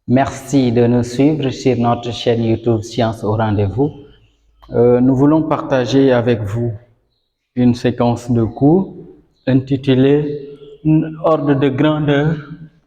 Merci de nous suivre sur notre chaîne YouTube Science au rendez-vous. Nous voulons partager avec vous une séquence de cours intitulée Ordre de grandeur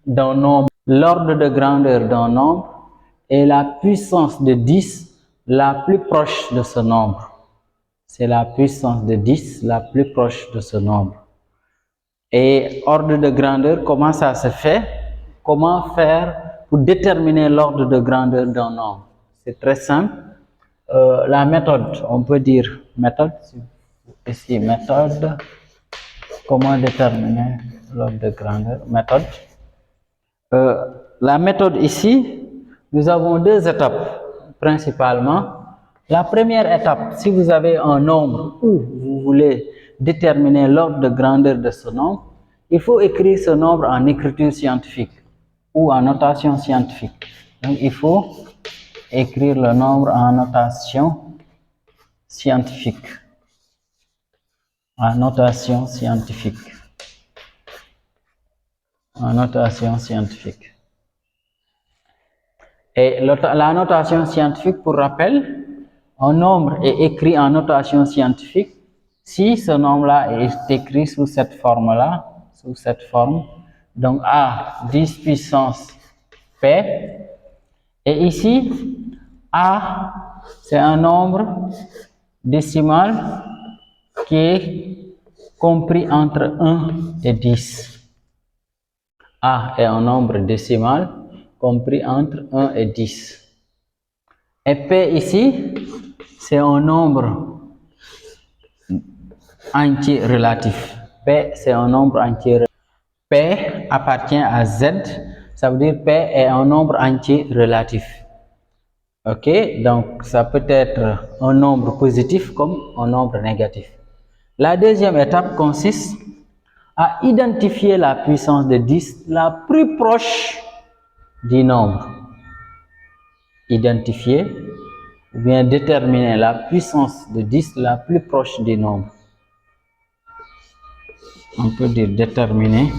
d'un nombre. L'ordre de grandeur d'un nombre est la puissance de 10 la plus proche de ce nombre. C'est la puissance de 10 la plus proche de ce nombre. Et ordre de grandeur, comment ça se fait? Comment faire pour déterminer l'ordre de grandeur d'un nombre? C'est très simple. La méthode, on peut dire méthode, ici méthode, comment déterminer l'ordre de grandeur? Méthode. La méthode ici, nous avons deux étapes principalement. La première étape, si vous avez un nombre où vous voulez déterminer l'ordre de grandeur de ce nombre, il faut écrire ce nombre en écriture scientifique ou en notation scientifique. Donc il faut écrire le nombre en notation scientifique. En notation scientifique. En notation scientifique. Et la notation scientifique, pour rappel, un nombre est écrit en notation scientifique si ce nombre-là est écrit sous cette forme-là, sous cette forme. Donc A, 10 puissance P. Et ici, A, c'est un nombre décimal qui est compris entre 1 et 10. A est un nombre décimal compris entre 1 et 10. Et P ici, c'est un nombre entier relatif. P, c'est un nombre entier relatif. P appartient à Z, ça veut dire P est un nombre entier relatif. Ok, donc ça peut être un nombre positif comme un nombre négatif. La deuxième étape consiste à identifier la puissance de 10 la plus proche du nombre. Identifier ou bien déterminer la puissance de 10 la plus proche du nombre. On peut dire déterminer.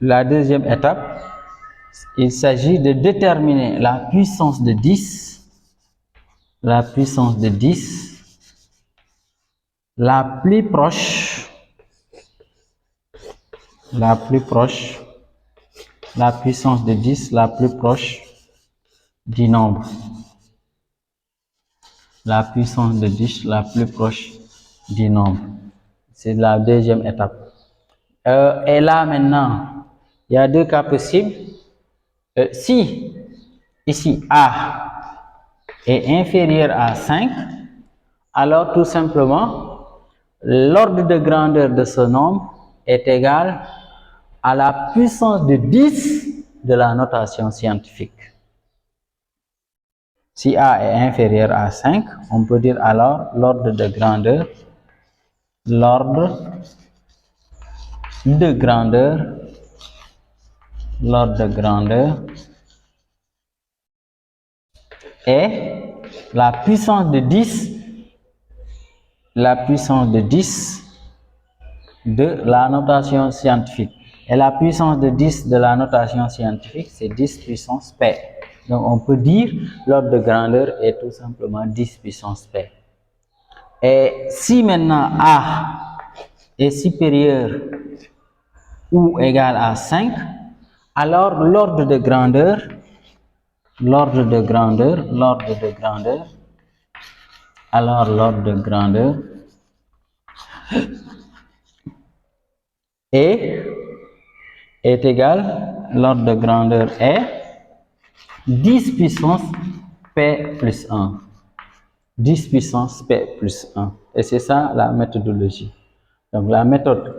La deuxième étape, il s'agit de déterminer la puissance de 10, la puissance de 10 la plus proche, la puissance de 10 la plus proche du nombre. La puissance de 10 la plus proche du nombre. C'est la deuxième étape. Et là maintenant, il y a deux cas possibles. Si ici A est inférieur à 5, alors tout simplement, l'ordre de grandeur de ce nombre est égal à la puissance de 10 de la notation scientifique. Si A est inférieur à 5, on peut dire alors l'ordre de grandeur est la puissance de 10 de la notation scientifique. Et la puissance de 10 de la notation scientifique, c'est 10 puissance P. Donc on peut dire l'ordre de grandeur est tout simplement 10 puissance P. Et si maintenant A est supérieur ou égal à 5, alors l'ordre de grandeur est égal, l'ordre de grandeur est 10 puissance P plus 1. 10 puissance P plus 1. Et c'est ça la méthodologie. Donc la méthode,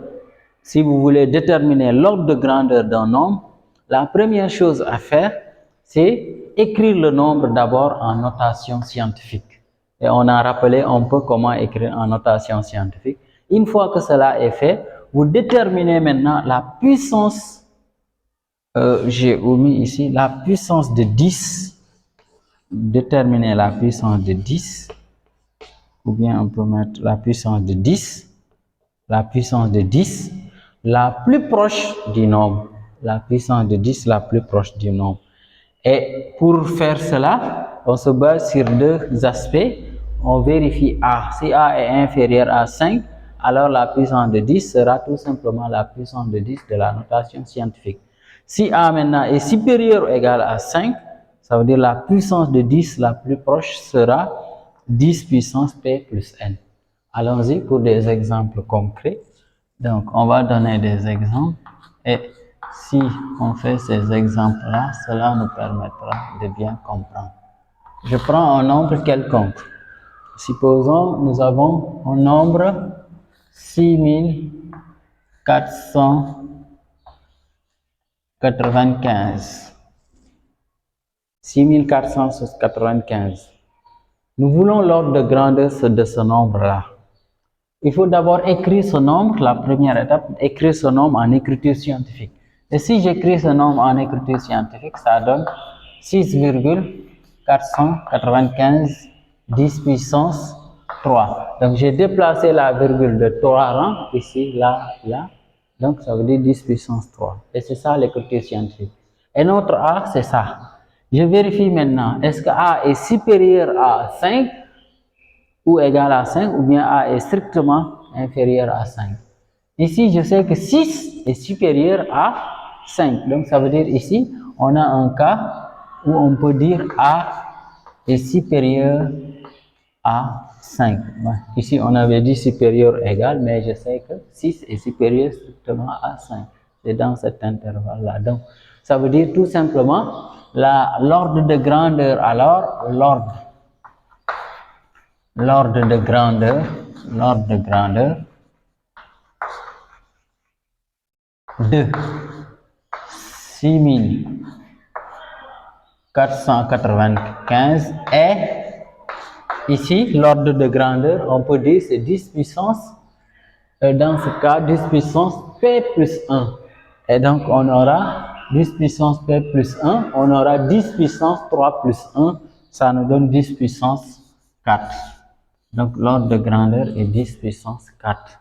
si vous voulez déterminer l'ordre de grandeur d'un nombre, la première chose à faire, c'est écrire le nombre d'abord en notation scientifique. Et on a rappelé un peu comment écrire en notation scientifique. Une fois que cela est fait, vous déterminez maintenant la puissance, j'ai omis ici, la puissance de 10. Déterminer la puissance de 10, ou bien on peut mettre la puissance de 10, la puissance de 10 la plus proche du nombre, la puissance de 10 la plus proche du nombre. Et pour faire cela, on se base sur deux aspects. On vérifie A. Si A est inférieur à 5, alors la puissance de 10 sera tout simplement la puissance de 10 de la notation scientifique. Si A maintenant est supérieur ou égal à 5, ça veut dire la puissance de 10 la plus proche sera 10 puissance P plus N. Allons-y pour des exemples concrets. Donc, on va donner des exemples et si on fait ces exemples-là, cela nous permettra de bien comprendre. Je prends un nombre quelconque. Supposons nous avons un nombre 6495. 6495. Nous voulons l'ordre de grandeur de ce nombre-là. Il faut d'abord écrire ce nombre, la première étape, écrire ce nombre en écriture scientifique. Et si j'écris ce nombre en écriture scientifique, ça donne 6,495 10 puissance 3. Donc j'ai déplacé la virgule de 3 rangs, ici, là, là. Donc ça veut dire 10 puissance 3. Et c'est ça l'écriture scientifique. Et notre A, c'est ça. Je vérifie maintenant, est-ce que A est supérieur à 5 ou égal à 5, ou bien A est strictement inférieur à 5. Ici, je sais que 6 est supérieur à 5. Donc, ça veut dire ici, on a un cas où on peut dire A est supérieur à 5. Ici, on avait dit supérieur égal, mais je sais que 6 est supérieur strictement à 5. C'est dans cet intervalle-là. Donc, ça veut dire tout simplement l'ordre de grandeur, alors l'ordre de grandeur de 6495 est ici l'ordre de grandeur, on peut dire c'est 10 puissance, dans ce cas 10 puissance P plus 1, et donc on aura 10 puissance P plus 1, on aura 10 puissance 3 plus 1, ça nous donne 10 puissance 4. Donc, l'ordre de grandeur est 10 puissance 4.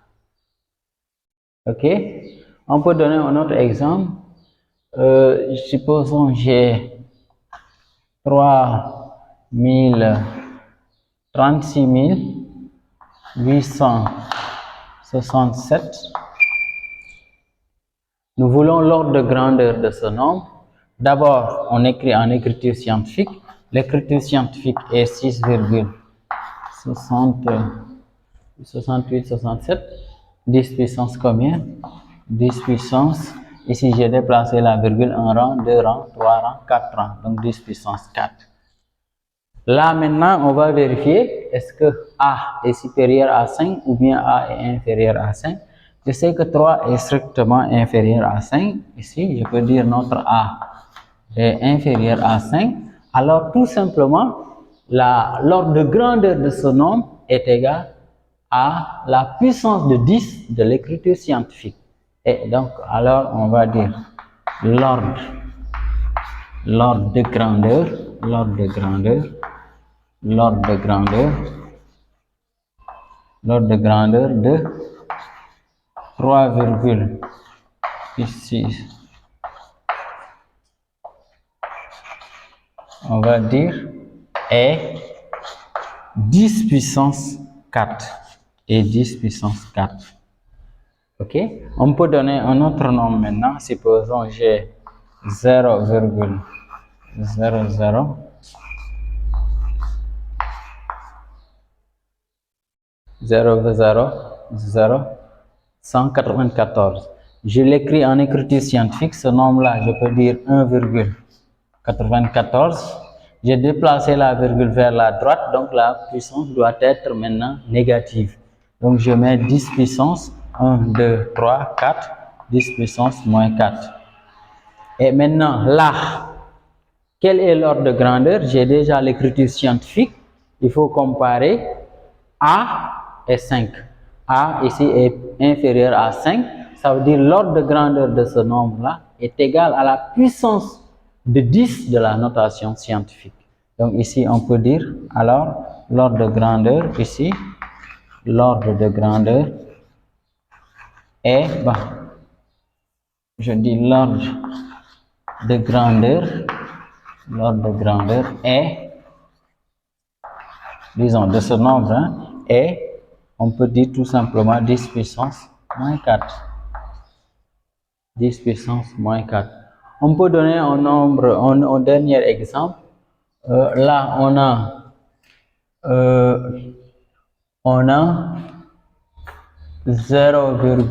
Ok? On peut donner un autre exemple. Supposons j'ai 36 867. Nous voulons l'ordre de grandeur de ce nombre. D'abord, on écrit en écriture scientifique. L'écriture scientifique est 68, 67, 10 puissance combien? 10 puissance, ici j'ai déplacé la virgule, 1 rang, 2 rangs, 3 rangs, 4 rangs, donc 10 puissance 4. Là maintenant, on va vérifier, est-ce que A est supérieur à 5 ou bien A est inférieur à 5. Je sais que 3 est strictement inférieur à 5, ici je peux dire notre A est inférieur à 5, alors tout simplement, l'ordre de grandeur de ce nombre est égal à la puissance de 10 de l'écriture scientifique. Et donc, alors, on va dire l'ordre de grandeur de 3, ici, on va dire est 10 puissance 4 et 10 puissance 4. Ok? On peut donner un autre nombre maintenant. Supposons j'ai 0,00 194. Je l'écris en écriture scientifique. Ce nombre-là, je peux dire 1,94. J'ai déplacé la virgule vers la droite, donc la puissance doit être maintenant négative. Donc je mets 10 puissance 1, 2, 3, 4, 10 puissance moins 4. Et maintenant là, quel est l'ordre de grandeur? J'ai déjà l'écriture scientifique. Il faut comparer A et 5. A ici est inférieur à 5. Ça veut dire l'ordre de grandeur de ce nombre-là est égal à la puissance de 10 de la notation scientifique. Donc ici, on peut dire, alors, l'ordre de grandeur, ici, l'ordre de grandeur est je dis l'ordre de grandeur est, disons, de ce nombre, hein, est, on peut dire tout simplement 10 puissance moins 4. 10 puissance moins 4. On peut donner un nombre, un dernier exemple. Là, on a 0,000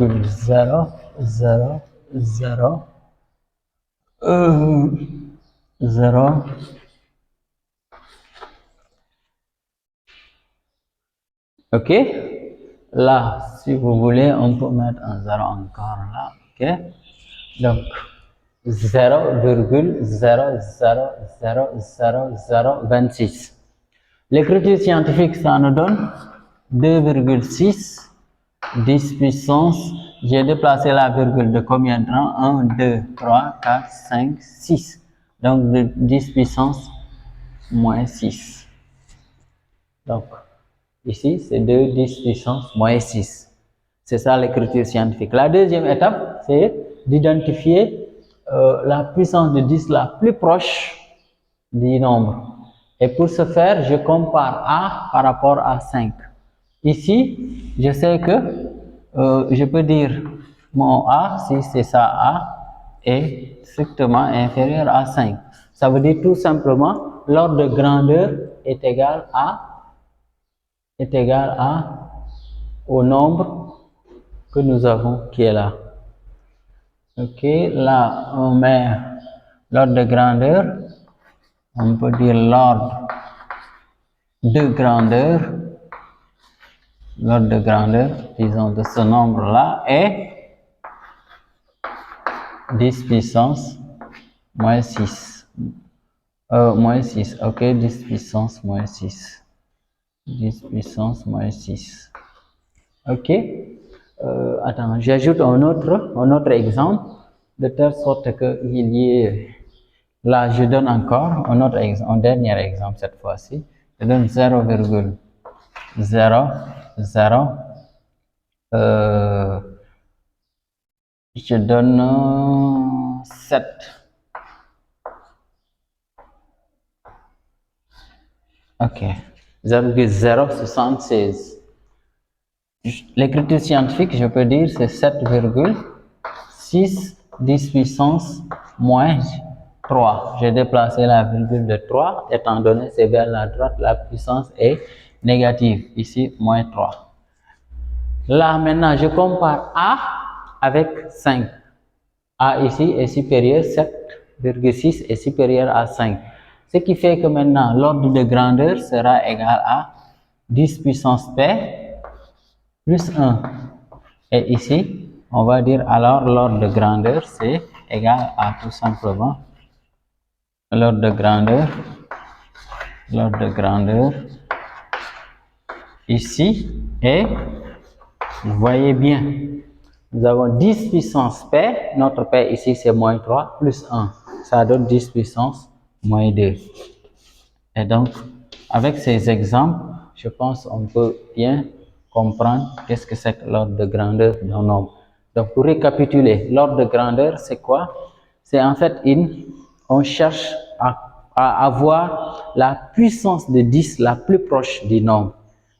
ok, là si vous voulez on peut mettre un 0 encore là, ok, donc 0,0000026. L'écriture scientifique ça nous donne 2,6 10 puissance, j'ai déplacé la virgule de combien de temps? 1, 2, 3, 4, 5, 6. Donc de 10 puissance moins 6. Donc ici c'est 2 10 puissance moins 6. C'est ça l'écriture scientifique. La deuxième étape, c'est d'identifier la puissance de 10 la plus proche du nombre. Et pour ce faire, je compare A par rapport à 5. Ici, je sais que je peux dire mon A, si c'est ça A, est strictement inférieur à 5. Ça veut dire tout simplement l'ordre de grandeur est égal au nombre que nous avons qui est là. Ok, là on met l'ordre de grandeur, on peut dire l'ordre de grandeur, disons de ce nombre là est 10 puissance moins 6. Moins 6, ok, 10 puissance moins 6. 10 puissance moins 6. Ok, attends, j'ajoute un autre exemple de telle sorte qu'il y ait, là je donne encore un autre exemple, un dernier exemple cette fois-ci, je donne 0,00 je donne 7. Ok, 0,076. L'écriture scientifique, je peux dire, c'est 7,6 10 puissance moins 3. J'ai déplacé la virgule de 3, étant donné c'est vers la droite, la puissance est négative. Ici, moins 3. Là, maintenant, je compare A avec 5. A ici est supérieur, 7,6 est supérieur à 5. Ce qui fait que maintenant, l'ordre de grandeur sera égal à 10 puissance P plus 1. Et ici, on va dire alors l'ordre de grandeur c'est égal à tout simplement l'ordre de grandeur ici est, vous voyez bien, nous avons 10 puissance P, notre P ici c'est moins 3 plus 1, ça donne 10 puissance moins 2. Et donc, avec ces exemples, je pense qu'on peut bien comprendre qu'est-ce que c'est que l'ordre de grandeur d'un nombre. Donc, pour récapituler, l'ordre de grandeur, c'est quoi? C'est en fait on cherche à avoir la puissance de 10 la plus proche du nombre.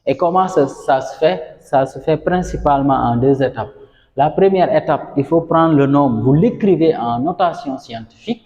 Et comment ça se fait? Ça se fait principalement en deux étapes. La première étape, il faut prendre le nombre, vous l'écrivez en notation scientifique.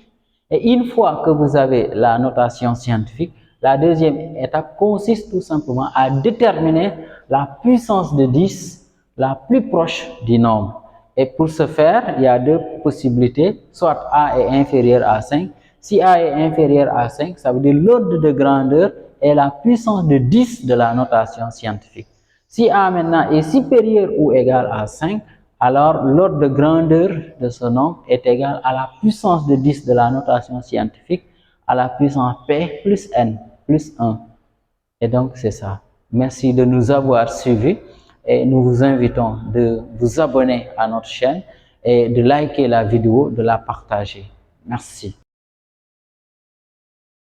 Et une fois que vous avez la notation scientifique, la deuxième étape consiste tout simplement à déterminer la puissance de 10 la plus proche du nombre. Et pour ce faire, il y a deux possibilités, soit A est inférieur à 5. Si A est inférieur à 5, ça veut dire l'ordre de grandeur est la puissance de 10 de la notation scientifique. Si A maintenant est supérieur ou égal à 5, alors l'ordre de grandeur de ce nombre est égal à la puissance de 10 de la notation scientifique à la puissance P plus N plus 1. Et donc c'est ça. Merci de nous avoir suivis et nous vous invitons de vous abonner à notre chaîne et de liker la vidéo, de la partager. Merci.